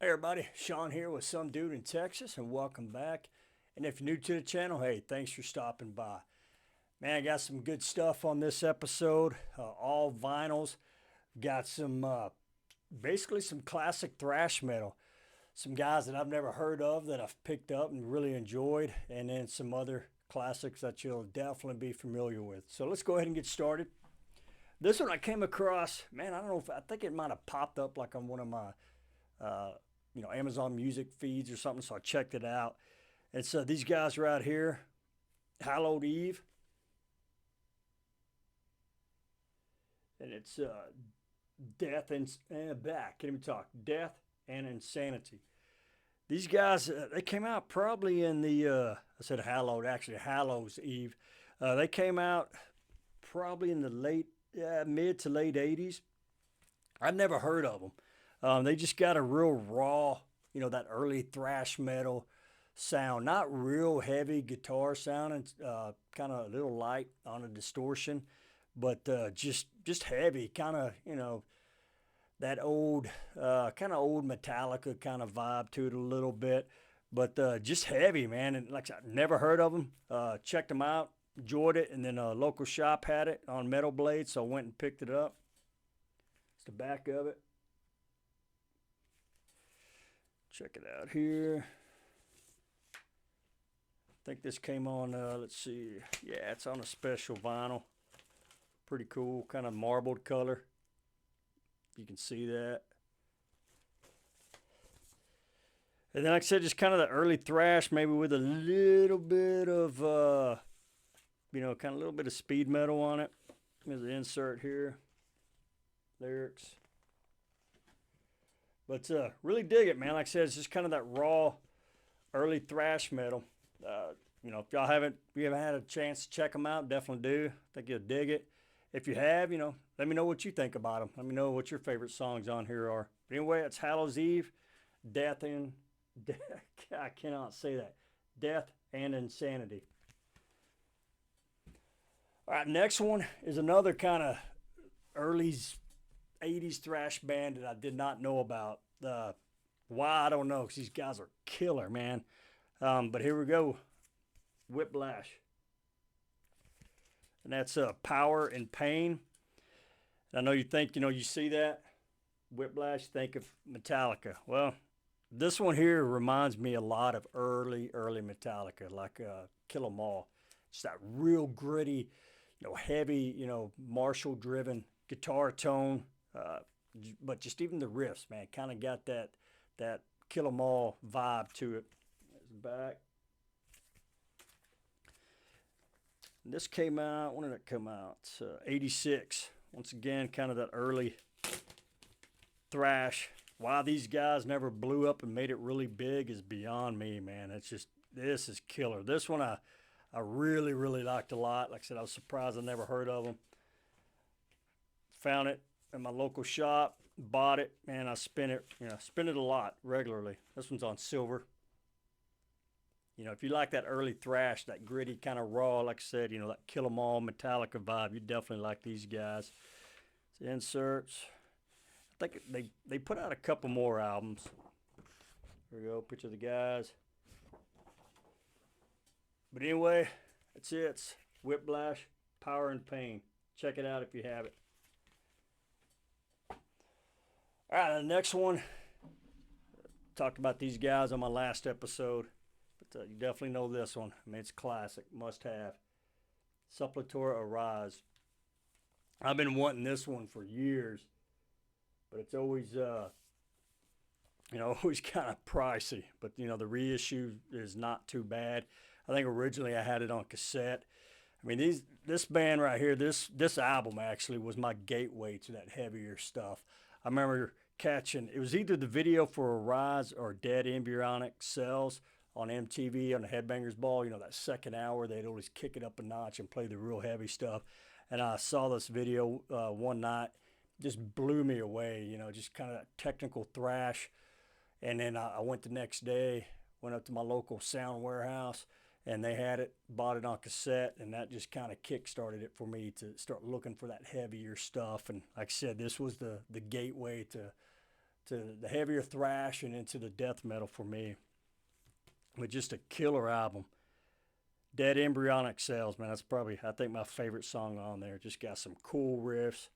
Hey everybody, Sean here with Some Dude in Texas, and welcome back. And if you're new to the channel, hey, thanks for stopping by. Man, I got some good stuff on this episode, all vinyls. Got some, basically some classic thrash metal. Some guys that I've never heard of that I've picked up and really enjoyed, and then some other classics that you'll definitely be familiar with. So let's go ahead and get started. This one I came across, man, I don't know if, I think it might have popped up like on one of my Amazon Music feeds or something. So I checked it out. It's these guys right here, Hallowed Eve, and it's Death and back. Can't even talk. Death and Insanity. These guys, they came out probably in the I said Hallowed, actually Hallows Eve. They came out probably in the mid to late '80s. I've never heard of them. They just got a real raw, that early thrash metal sound. Not real heavy guitar sound, and kind of a little light on a distortion, but just heavy, kind of that old old Metallica kind of vibe to it a little bit, but just heavy, man. And like I said, never heard of them. Checked them out, enjoyed it, and then a local shop had it on Metal Blade, so I went and picked it up. It's the back of it. Check it out here. I think this came on, let's see. Yeah, it's on a special vinyl. Pretty cool, kind of marbled color. You can see that. And then, like I said, just kind of the early thrash, maybe with a little bit of, kind of a little bit of speed metal on it. There's an insert here. Lyrics. But really dig it, man. Like I said, it's just kind of that raw, early thrash metal. If you haven't had a chance to check them out, definitely do. I think you'll dig it. If you have, let me know what you think about them. Let me know what your favorite songs on here are. But anyway, it's Hallows Eve, I cannot say that. Death and Insanity. All right, next one is another kind of early '80s thrash band that I did not know about. Why, I don't know, because these guys are killer, man. But here we go. Whiplash. And that's Power and Pain. And I know you think, you see that. Whiplash, think of Metallica. Well, this one here reminds me a lot of early Metallica, like Kill 'Em All. It's that real gritty, heavy, Marshall-driven guitar tone. But just even the riffs, man, kind of got that Kill 'Em All vibe to it. There's the back. And this came out, when did it come out? '86. Once again, kind of that early thrash. Why these guys never blew up and made it really big is beyond me, man. It's just, this is killer. This one I really liked a lot. Like I said, I was surprised I never heard of them. Found it in my local shop, bought it, man. I spin it a lot regularly. This one's on silver. If you like that early thrash, that gritty kind of raw, like I said, that Kill 'Em All Metallica vibe, you definitely like these guys. It's inserts. I think they put out a couple more albums. Here we go, picture of the guys. But anyway, that's it. It's Whiplash, Power and Pain. Check it out if you have it. All right, the next one. Talked about these guys on my last episode, but you definitely know this one. I mean, it's classic, must have. Suppletor Arise. I've been wanting this one for years, but it's always, always kind of pricey. But the reissue is not too bad. I think originally I had it on cassette. I mean, this band right here, this album actually was my gateway to that heavier stuff. I remember catching, it was either the video for Arise or Dead Embryonic Cells on MTV on the Headbangers Ball. That second hour, they'd always kick it up a notch and play the real heavy stuff. And I saw this video one night, just blew me away, just kind of that technical thrash. And then I went the next day, went up to my local sound warehouse, and they had it, bought it on cassette, and that just kind of kick-started it for me to start looking for that heavier stuff. And like I said, this was the gateway to to the heavier thrash and into the death metal for me. But just a killer album. Dead Embryonic Cells, man. That's probably, I think, my favorite song on there. Just got some cool riffs.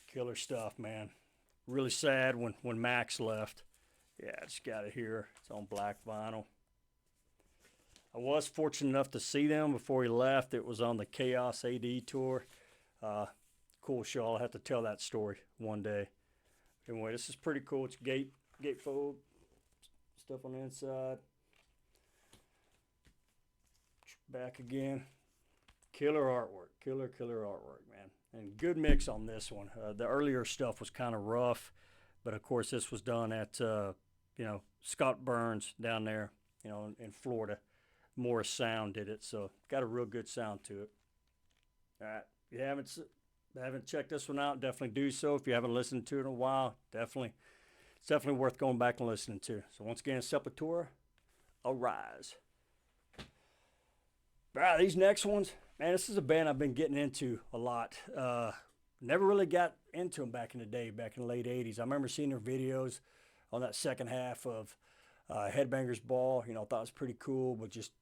Killer stuff, man. Really sad when Max left. Yeah, I just got it here. It's on black vinyl. I was fortunate enough to see them before he left. It was on the Chaos AD tour. Cool show. I'll have to tell that story one day. Anyway, this is pretty cool. It's gatefold stuff on the inside. Back again. Killer artwork. Killer artwork, man. And good mix on this one. The earlier stuff was kind of rough, but of course this was done at Scott Burns down there, in Florida. Morris Sound did it, so got a real good sound to it. All right, if you haven't checked this one out, definitely do so. If you haven't listened to it in a while, it's definitely worth going back and listening to. So once again, Sepultura, Arise. All right, these next ones, man, this is a band I've been getting into a lot. Never really got into them back in the day, back in the late 80s. I remember seeing their videos on that second half of Headbangers Ball. Thought it was pretty cool, but just,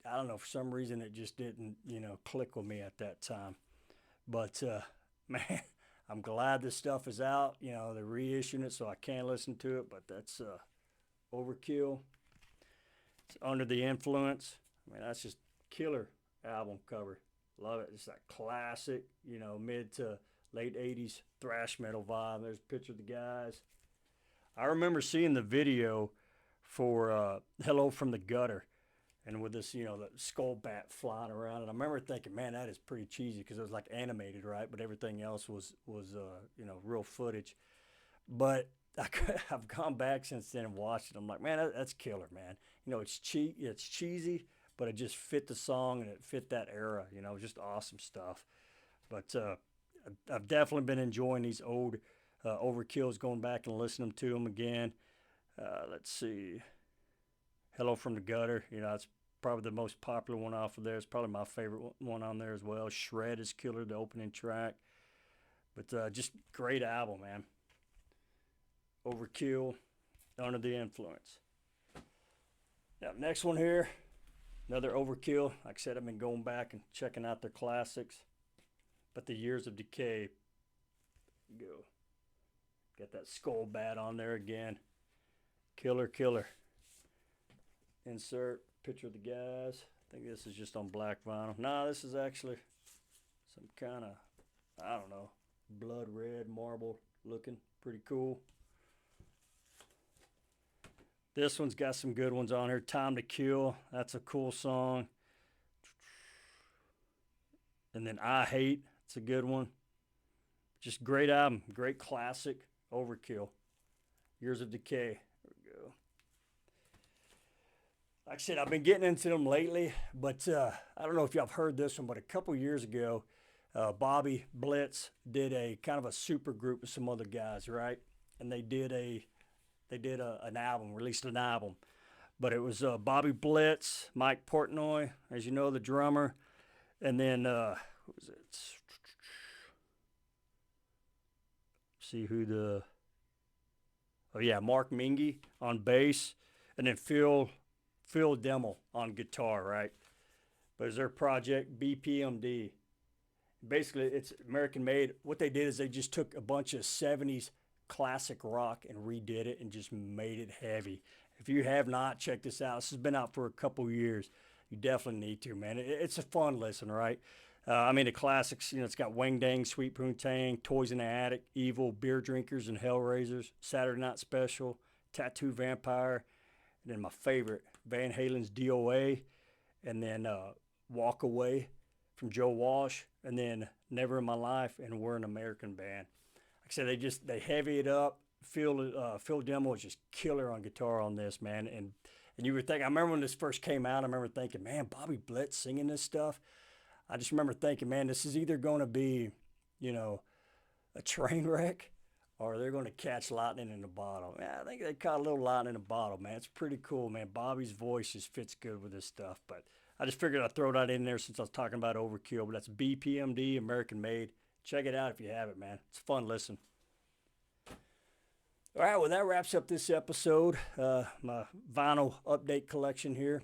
I don't know, for some reason it just didn't, click with me at that time. But, man, I'm glad this stuff is out. They're reissuing it, so I can listen to it, but that's Overkill. It's Under the Influence. I mean, that's just killer album cover. Love it. It's that classic, mid to late 80s thrash metal vibe. There's a picture of the guys. I remember seeing the video for Hello from the Gutter, and with this, the skull bat flying around. And I remember thinking, man, that is pretty cheesy because it was like animated, right? But everything else was real footage. But I've gone back since then and watched it. I'm like, man, that's killer, man. It's cheesy, but it just fit the song and it fit that era. Just awesome stuff. But I've definitely been enjoying these old Overkills, going back and listening to them again. Let's see. Hello from the Gutter. It's probably the most popular one off of there. It's probably my favorite one on there as well. Shred is killer, the opening track. But just great album, man. Overkill, Under the Influence. Now, next one here, another Overkill. Like I said, I've been going back and checking out their classics. But the Years of Decay. Go. Got that skull bat on there again. Killer. Insert picture of the guys. I think this is just on black vinyl. Nah, this is actually some kind of, I don't know, blood red marble looking. Pretty cool. This one's got some good ones on here. Time to Kill. That's a cool song. And then I Hate. It's a good one. Just great album. Great classic. Overkill. Years of Decay. There we go. Like I said, I've been getting into them lately, but I don't know if y'all have heard this one, but a couple years ago, Bobby Blitz did a kind of a super group with some other guys, right? And they did an album, released an album. But it was Bobby Blitz, Mike Portnoy, as you know, the drummer, and then what was it? See who the... Oh yeah, Mark Mingy on bass, and then Phil Demmel on guitar, right? But it's their project, BPMD. Basically, it's American made. What they did is they just took a bunch of 70s classic rock and redid it and just made it heavy. If you have not checked this out, this has been out for a couple years. You definitely need to, man. It's a fun listen, right? The classics, it's got Wang Dang, Sweet Poontang, Toys in the Attic, Evil, Beer Drinkers and Hellraisers, Saturday Night Special, Tattoo Vampire, and then my favorite, Van Halen's DOA, and then Walk Away from Joe Walsh, and then Never in My Life, and We're an American Band. Like I said, they heavy it up. Phil Demmel is just killer on guitar on this, man. And you were thinking, I remember when this first came out, I remember thinking, man, Bobby Blitz singing this stuff. I just remember thinking, man, this is either going to be, a train wreck, or they're going to catch lightning in a bottle. Man, I think they caught a little lightning in a bottle, man. It's pretty cool, man. Bobby's voice just fits good with this stuff. But I just figured I'd throw that in there since I was talking about Overkill. But that's BPMD, American made. Check it out if you have it, man. It's a fun listen. All right, well, that wraps up this episode, my vinyl update collection here.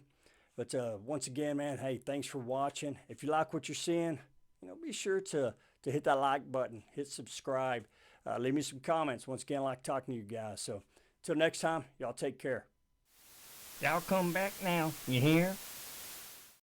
But once again, man, hey, thanks for watching. If you like what you're seeing, be sure to hit that like button, hit subscribe, leave me some comments. Once again, I like talking to you guys. So until next time, y'all take care. Y'all come back now, you hear?